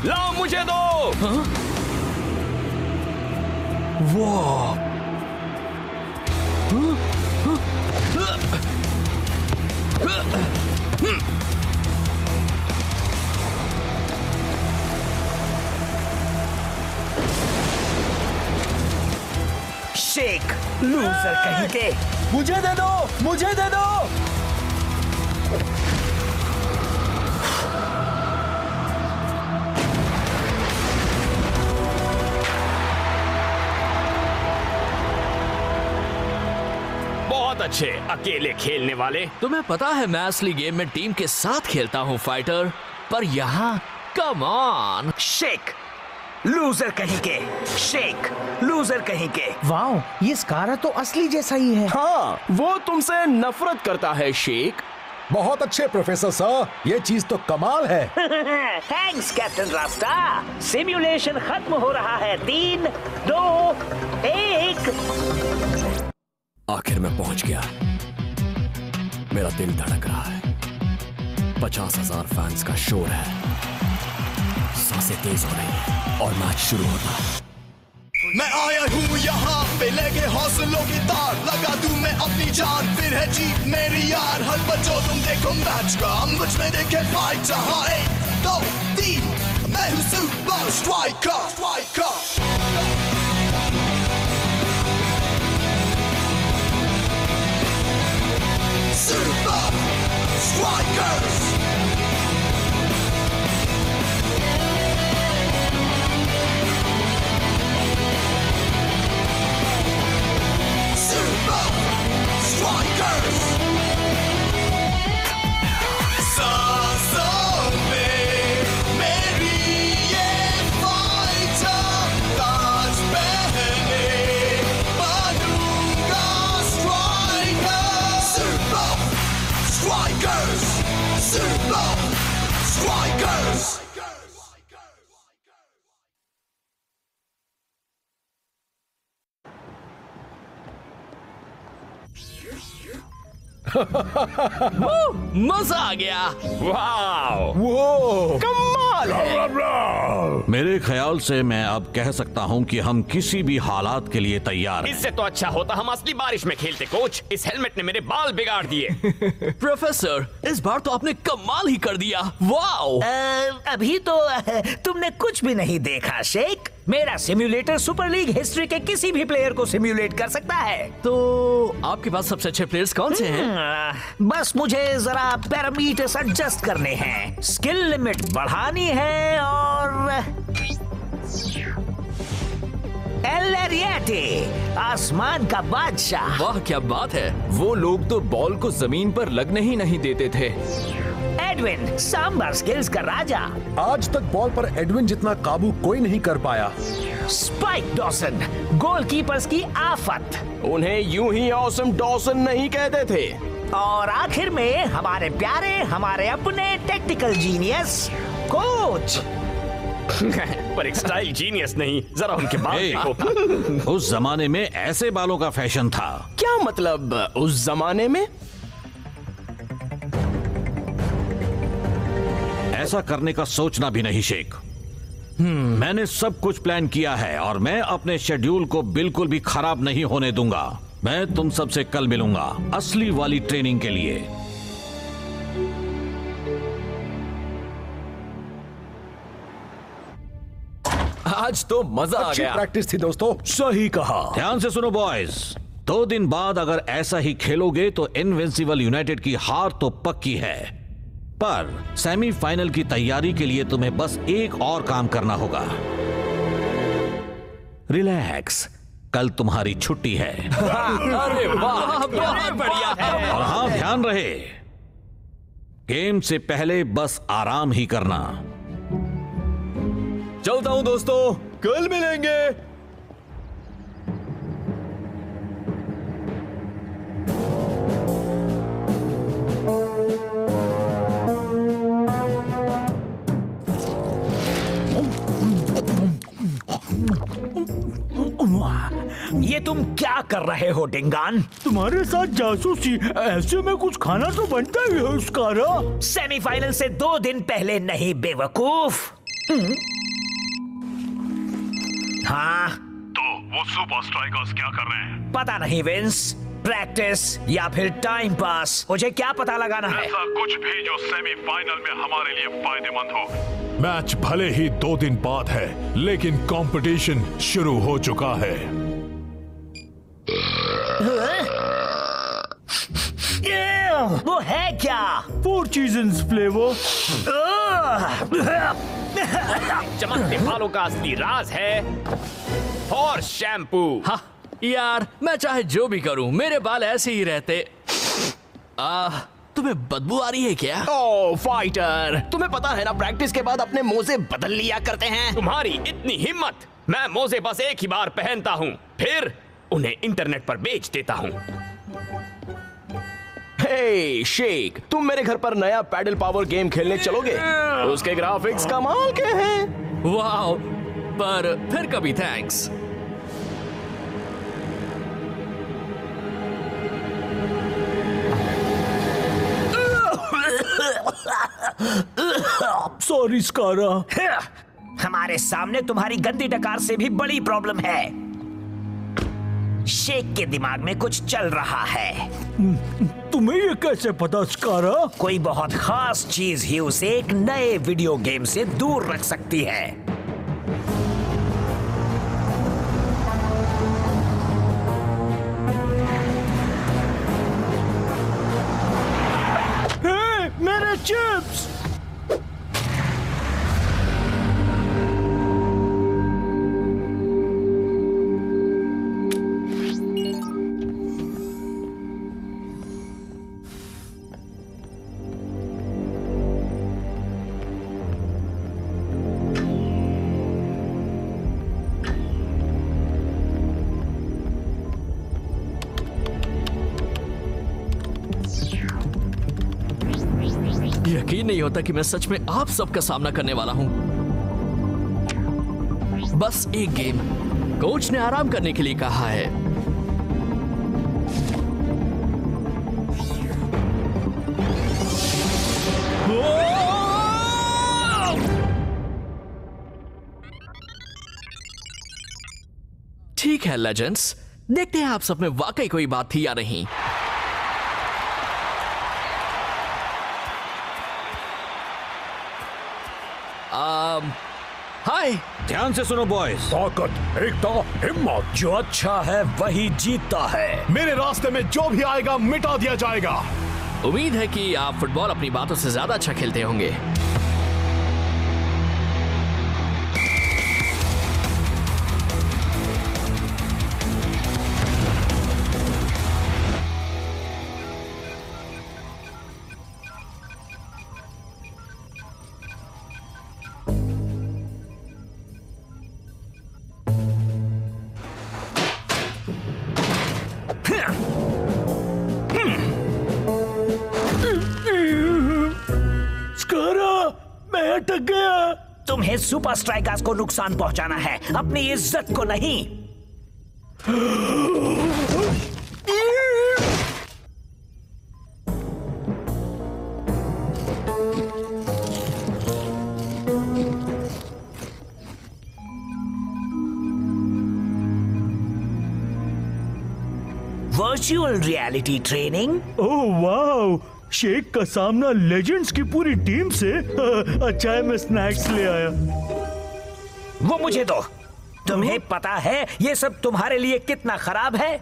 लाओ मुझे दो। वो शेक, लूजर कहीं के। मुझे दे दो, मुझे दे दो। बहुत अच्छे अकेले खेलने वाले। तुम्हें पता है मैं असली गेम में टीम के साथ खेलता हूँ फाइटर, पर यहाँ कम ऑन। शेक, लूजर कहीं के। शेक, लूजर कहीं के। वाओ, ये स्कारा तो असली जैसा ही है। हाँ, वो तुमसे नफरत करता है शेक। बहुत अच्छे प्रोफेसर सर, ये चीज तो कमाल है। थैंक्स कैप्टन रास्ता। सिमुलेशन खत्म हो रहा है। 3, 2, 1। आखिर मैं पहुंच गया। मेरा दिल धड़क रहा है। 50,000 फैंस का शोर है। सांसें तेज हो रही है और मैच शुरू होता है। मैं आया हूँ यहाँ पे लेके हौसलों की तार, लगा दूं मैं अपनी जान, फिर है जीत मेरी यार। हर बच्चों तुम देखो मैच का, हम मुझ में देखे फाइट। हाँ 1, 2, 3, मैं हूँ super striker. Super Strikers! Super Strikers! सांसों में मेरी ये फाइटर ताज पहने बनूंगा striker. Super Strikers! Super Strikers! मजा आ गया। वाओ, वो कमाल है। मेरे ख्याल से मैं अब कह सकता हूँ कि हम किसी भी हालात के लिए तैयार हैं। इससे तो अच्छा होता हम असली बारिश में खेलते। कोच, इस हेलमेट ने मेरे बाल बिगाड़ दिए। प्रोफेसर, इस बार तो आपने कमाल ही कर दिया। वाओ। अभी तो तुमने कुछ भी नहीं देखा शेक। मेरा सिम्युलेटर सुपर लीग हिस्ट्री के किसी भी प्लेयर को सिम्युलेट कर सकता है। तो आपके पास सबसे अच्छे प्लेयर्स कौन से हैं? बस मुझे जरा पैरामीटर्स एडजस्ट करने हैं, स्किल लिमिट बढ़ानी है और एल एरिएटी, आसमान का बादशाह। वाह क्या बात है। वो लोग तो बॉल को जमीन पर लगने ही नहीं देते थे। एडविन, सांबर स्किल्स का राजा। आज तक बॉल पर एडविन जितना काबू कोई नहीं कर पाया। स्पाइक डॉसन, गोलकीपर्स की आफत। उन्हें यूं ही ऑसम डॉसन नहीं कहते थे। और आखिर में हमारे प्यारे, हमारे अपने टेक्निकल जीनियस कोच। पर एक स्टाइल जीनियस नहीं, जरा उनके बाल ए, देखो। उस जमाने में ऐसे बालों का फैशन था। क्या मतलब उस जमाने में? ऐसा करने का सोचना भी नहीं शेख। मैंने सब कुछ प्लान किया है और मैं अपने शेड्यूल को बिल्कुल भी खराब नहीं होने दूंगा। मैं तुम सबसे कल मिलूंगा असली वाली ट्रेनिंग के लिए। आज तो मजा आ अच्छी गया। प्रैक्टिस थी दोस्तों। सही कहा। ध्यान से सुनो बॉयज, 2 दिन बाद अगर ऐसा ही खेलोगे तो इनविंसिबल यूनाइटेड की हार तो पक्की है, पर सेमीफाइनल की तैयारी के लिए तुम्हें बस एक और काम करना होगा। रिलैक्स, कल तुम्हारी छुट्टी है। अरे वाह, बहुत बढ़िया है। और हाँ, ध्यान रहे, गेम से पहले बस आराम ही करना। चलता हूं दोस्तों, कल मिलेंगे। ये तुम क्या कर रहे हो डिंगान? तुम्हारे साथ जासूसी, ऐसे में कुछ खाना तो बनता ही है उसका। सेमीफाइनल से 2 दिन पहले नहीं बेवकूफ। हाँ, तो वो सुपर स्ट्राइकर्स क्या कर रहे हैं? पता नहीं विंस। प्रैक्टिस या फिर टाइम पास, मुझे क्या पता लगाना है? ऐसा कुछ भी जो सेमीफाइनल में हमारे लिए फायदेमंद हो। मैच भले ही 2 दिन बाद है, लेकिन कंपटीशन शुरू हो चुका है। वो है क्या? 4 सीजन्स फ्लेवर। चमकते बालों का असली राज है और शैम्पू। हाँ यार, मैं चाहे जो भी करूं, मेरे बाल ऐसे ही रहते। तुम्हें बदबू आ रही है क्या? ओ फाइटर, तुम्हें पता है ना, प्रैक्टिस के बाद अपने मोजे बदल लिया करते हैं। तुम्हारी इतनी हिम्मत! मैं मोजे बस एक ही बार पहनता हूँ, फिर उन्हें इंटरनेट पर बेच देता हूँ। हे शेक, तुम मेरे घर पर नया पैडल पावर गेम खेलने चलोगे? उसके ग्राफिक्स कमाल के हैं। वाह, पर फिर कभी थैंक्स। सॉरी स्कारा। हमारे सामने तुम्हारी गंदी डकार से भी बड़ी प्रॉब्लम है। शेक के दिमाग में कुछ चल रहा है। तुम्हें ये कैसे पता स्कारा? कोई बहुत खास चीज ही उसे एक नए वीडियो गेम से दूर रख सकती है। हे, मेरे चिप्स! यकीन नहीं होता कि मैं सच में आप सबका सामना करने वाला हूं। बस एक गेम। कोच ने आराम करने के लिए कहा है। ठीक है लेजेंड्स, देखते हैं आप सब में वाकई कोई बात थी या नहीं। हाय, ध्यान से सुनो बॉयज। ताकत, एकता, हिम्मत, जो अच्छा है वही जीतता है। मेरे रास्ते में जो भी आएगा मिटा दिया जाएगा। उम्मीद है कि आप फुटबॉल अपनी बातों से ज्यादा अच्छा खेलते होंगे। अटक गया। तुम्हें सुपर स्ट्राइकर्स को नुकसान पहुंचाना है, अपनी इज्जत को नहीं। Virtual reality training. ओह वाह, शेक का सामना लेजेंड्स की पूरी टीम से। अच्छा है मैं स्नैक्स ले आया। वो मुझे दो। तुम्हें पता है ये सब तुम्हारे लिए कितना खराब है?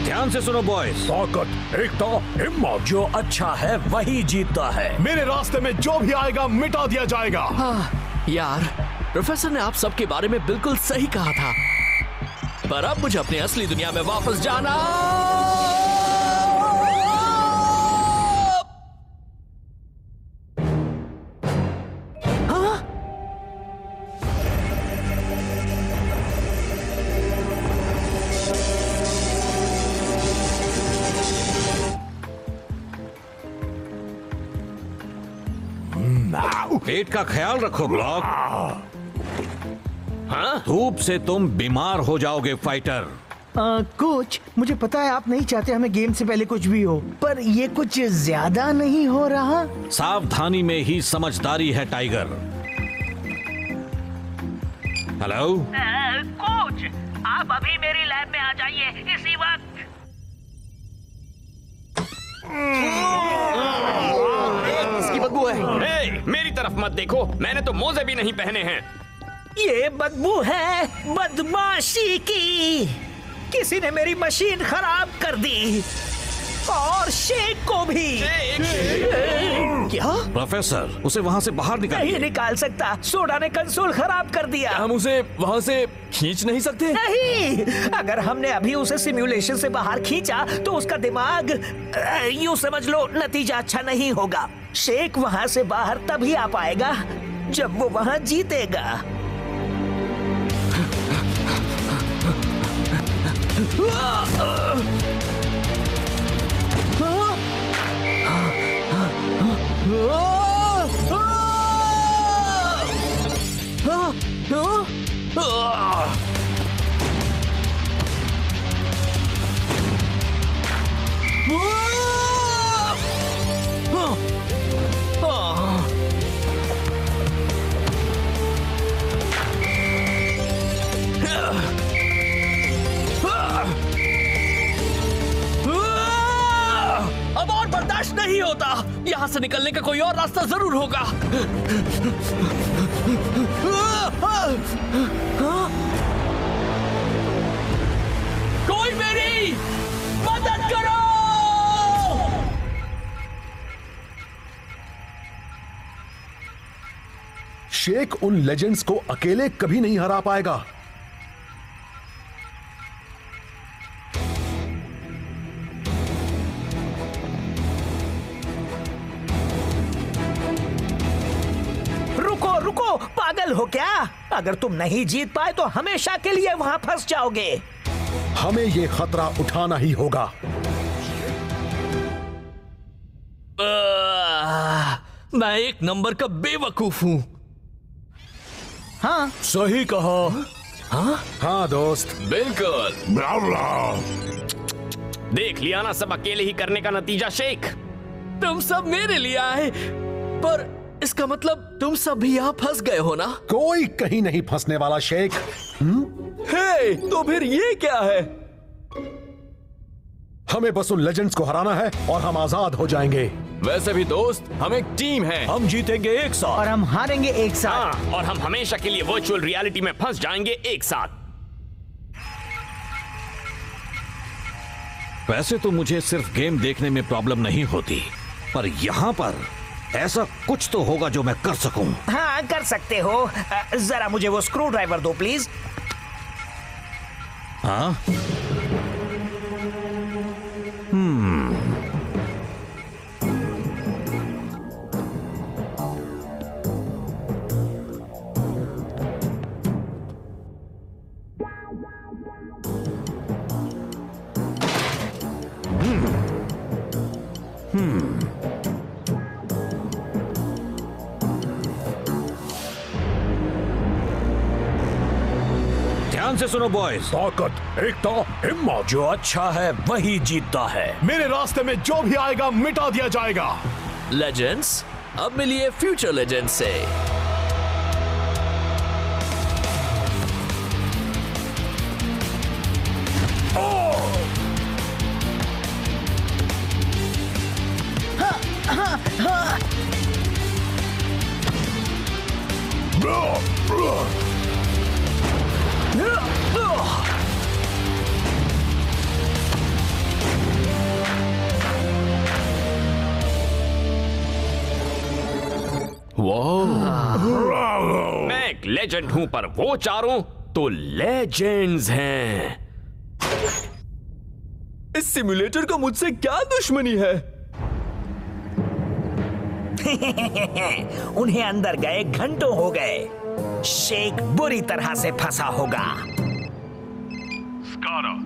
ध्यान से सुनो बॉयज। ताकत, एकता, हिम्मत, जो अच्छा है वही जीतता है। मेरे रास्ते में जो भी आएगा मिटा दिया जाएगा। यार, प्रोफेसर ने आप सबके बारे में बिल्कुल सही कहा था, पर अब मुझे अपनी असली दुनिया में वापस जाना। पेट का ख्याल रखो ब्लॉक। हाँ? धूप से तुम बीमार हो जाओगे फाइटर। कोच, मुझे पता है आप नहीं चाहते हमें गेम से पहले कुछ भी हो, पर ये कुछ ज्यादा नहीं हो रहा? सावधानी में ही समझदारी है टाइगर। हेलो कोच, आप अभी मेरी लैब में आ जाइए इसी वक्त। इसकी बदबू है। ए, मेरी तरफ मत देखो, मैंने तो मोजे भी नहीं पहने हैं। ये बदबू है बदमाशी की। किसी ने मेरी मशीन खराब कर दी और शेक को भी। क्या? प्रोफेसर, उसे वहाँ से बाहर नहीं निकालिए। निकाल सकता, सोडा ने कंसोल खराब कर दिया। हम उसे वहाँ से खींच नहीं सकते? नहीं, अगर हमने अभी उसे सिमुलेशन से बाहर खींचा तो उसका दिमाग, यूं समझ लो, नतीजा अच्छा नहीं होगा। शेक वहाँ से बाहर तभी आ पाएगा जब वो वहाँ जीतेगा। अब और बर्दाश्त नहीं होता। यहाँ से निकलने का कोई और रास्ता जरूर होगा। कोई मेरी मदद करो। शेक उन लेजेंड्स को अकेले कभी नहीं हरा पाएगा। रुको, पागल हो क्या? अगर तुम नहीं जीत पाए तो हमेशा के लिए वहां फंस जाओगे। हमें ये खतरा उठाना ही होगा। मैं एक नंबर का बेवकूफ हूँ। हाँ, सही कहा। हाँ दोस्त, बिल्कुल। देख लिया ना, सब अकेले ही करने का नतीजा शेक। तुम सब मेरे लिए आए, पर इसका मतलब तुम सब भी यहाँ फंस गए हो ना? कोई कहीं नहीं फंसने वाला शेक। हे, तो फिर ये क्या है? हमें बस उन लेजेंड्स को हराना है और हम आजाद हो जाएंगे। वैसे भी दोस्त, हम एक टीम है। हम जीतेंगे एक साथ और हम हारेंगे एक साथ। हाँ, और हम हमेशा के लिए वर्चुअल रियलिटी में फंस जाएंगे एक साथ। वैसे तो मुझे सिर्फ गेम देखने में प्रॉब्लम नहीं होती, पर यहाँ पर ऐसा कुछ तो होगा जो मैं कर सकूं। हाँ, कर सकते हो। जरा मुझे वो स्क्रू ड्राइवर दो प्लीज। हाँ? ध्यान से सुनो बॉयज। ताकत, एकता, हिम्मत। जो अच्छा है वही जीतता है। मेरे रास्ते में जो भी आएगा मिटा दिया जाएगा। लेजेंड्स, अब मिलिए फ्यूचर लेजेंड्स से। मैं एक लेजेंड हूं, पर वो चारों तो लेजेंड्स हैं। इस सिम्युलेटर को मुझसे क्या दुश्मनी है? उन्हें अंदर गए घंटों हो गए। शेक बुरी तरह से फंसा होगा।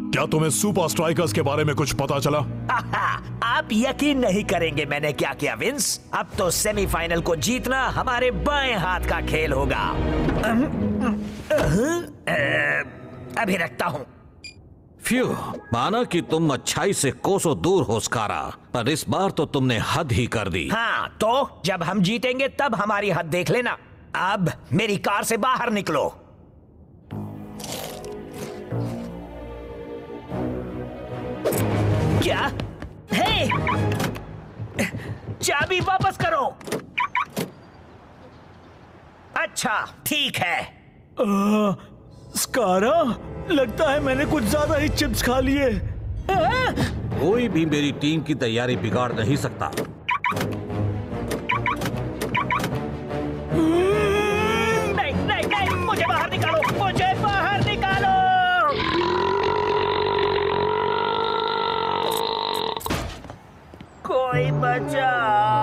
क्या तुम्हें सुपर स्ट्राइकर्स के बारे में कुछ पता चला? आप यकीन नहीं करेंगे मैंने क्या किया विंस। अब तो सेमीफाइनल को जीतना हमारे बाएं हाथ का खेल होगा। अभी रखता हूँ। फ्यू, माना कि तुम अच्छाई से कोसों दूर हो स्कारा, पर इस बार तो तुमने हद ही कर दी। हाँ, तो जब हम जीतेंगे तब हमारी हद देख लेना। अब मेरी कार से बाहर निकलो। क्या? हे! चाबी वापस करो। अच्छा, ठीक है। स्कारा, लगता है मैंने कुछ ज्यादा ही चिप्स खा लिए। कोई भी मेरी टीम की तैयारी बिगाड़ नहीं सकता। नहीं, नहीं, नहीं, मुझे बाहर निकालो, मुझे बाहर निकालो। कोई बचाओ।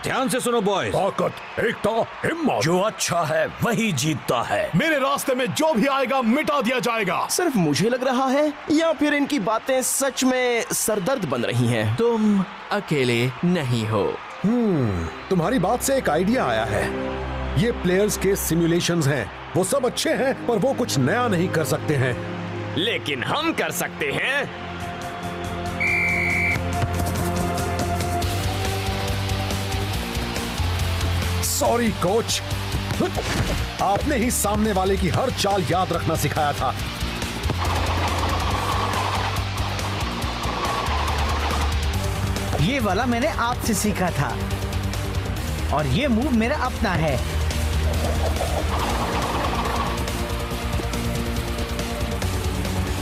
ध्यान से सुनो बॉयज। ताकत, एकता, हिम्मत। जो अच्छा है वही जीतता है। मेरे रास्ते में जो भी आएगा मिटा दिया जाएगा। सिर्फ मुझे लग रहा है या फिर इनकी बातें सच में सरदर्द बन रही हैं? तुम अकेले नहीं हो। तुम्हारी बात से एक आइडिया आया है। ये प्लेयर्स के सिमुलेशंस हैं। वो सब अच्छे हैं, पर वो कुछ नया नहीं कर सकते हैं। लेकिन हम कर सकते हैं। सॉरी कोच, आपने ही सामने वाले की हर चाल याद रखना सिखाया था। ये वाला मैंने आपसे सीखा था और ये मूव मेरा अपना है।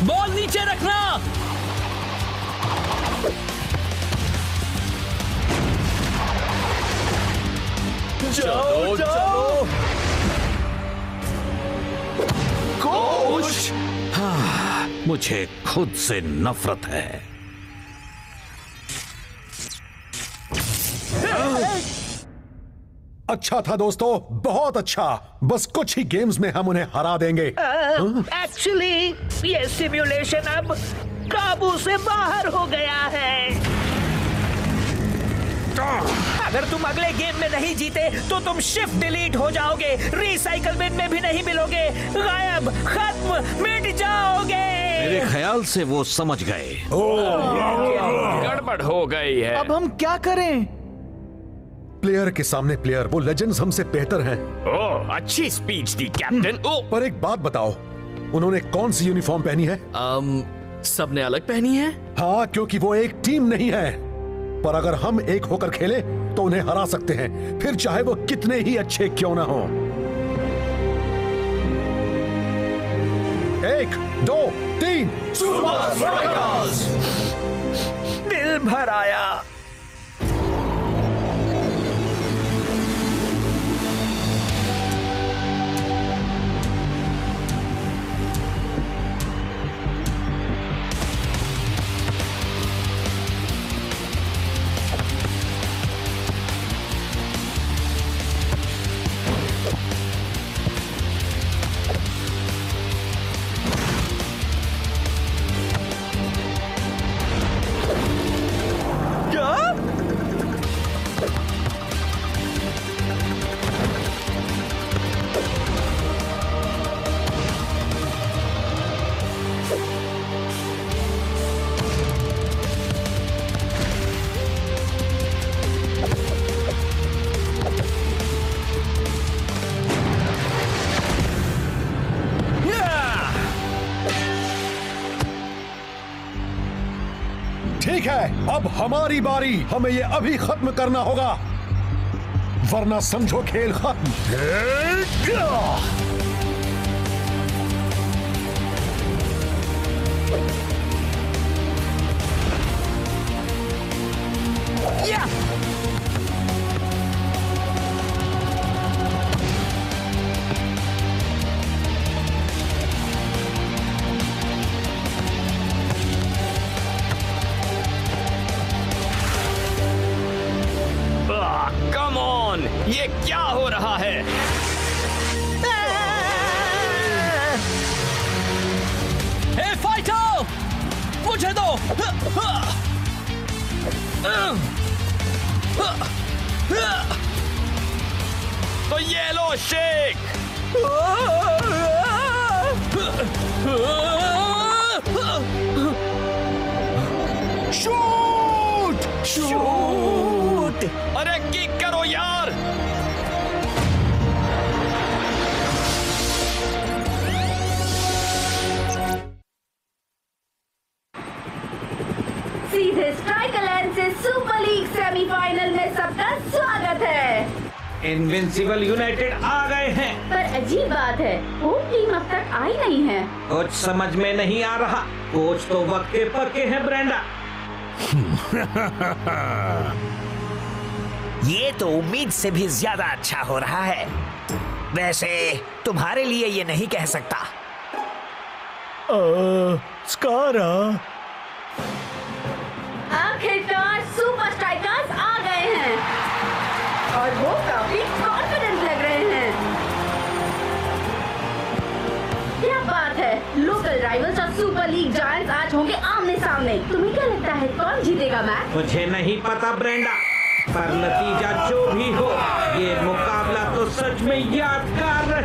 बॉल नीचे रखना। चलो चलो कोच। हाँ, मुझे खुद से नफरत है। अच्छा था दोस्तों, बहुत अच्छा। बस कुछ ही गेम्स में हम उन्हें हरा देंगे। एक्चुअली ये सिमुलेशन अब काबू से बाहर हो गया है। अगर तुम अगले गेम में नहीं जीते तो तुम शिफ्ट डिलीट हो जाओगे, रिसाइकल बिन में भी नहीं मिलोगे, गायब, खत्म, मिट जाओगे। मेरे ख्याल से वो समझ गए। गड़बड़ हो गई है। अब हम क्या करें? प्लेयर के सामने प्लेयर, वो लेजेंड्स हमसे बेहतर हैं। ओह, अच्छी स्पीच दी कैप्टन। पर एक बात बताओ, उन्होंने कौन सी यूनिफॉर्म पहनी है? सबने अलग पहनी है। हाँ, क्योंकि वो एक टीम नहीं है। पर अगर हम एक होकर खेले तो उन्हें हरा सकते हैं, फिर चाहे वो कितने ही अच्छे क्यों ना हो। 1, 2, 3 सुपर स्ट्राइकर्स। दिल भर आया। ठीक है, अब हमारी बारी। हमें ये अभी खत्म करना होगा, वरना समझो खेल खत्म। कम ऑन, ये क्या हो रहा है? हे फाइटर! रहने दो। तो ये लो शेक। Shoot shoot. अरे किक करो यार। सीधे स्ट्राइकर लैंड से सुपर लीग सेमीफाइनल में सबका स्वागत है। इनविंसिबल यूनाइटेड आ गए हैं। पर अजीब बात है, होम टीम अब तक आई नहीं है। कुछ समझ में नहीं आ रहा। कोच तो वक्त के पक्के हैं ब्रेंडा। ये तो उम्मीद से भी ज्यादा अच्छा हो रहा है। वैसे तुम्हारे लिए ये नहीं कह सकता। स्कारा, आखिरकार सुपर स्ट्राइकर्स आ गए हैं और वो काफी कॉन्फिडेंट लग रहे हैं। क्या बात है, लोकल राइवल्स और सुपर लीग जायंट्स आज होंगे आमने सामने। तुम्हें क्या लगता है कौन जीतेगा मैच? मुझे नहीं पता ब्रेंडा, पर नतीजा जो भी हो, ये मुकाबला तो सच में यादगार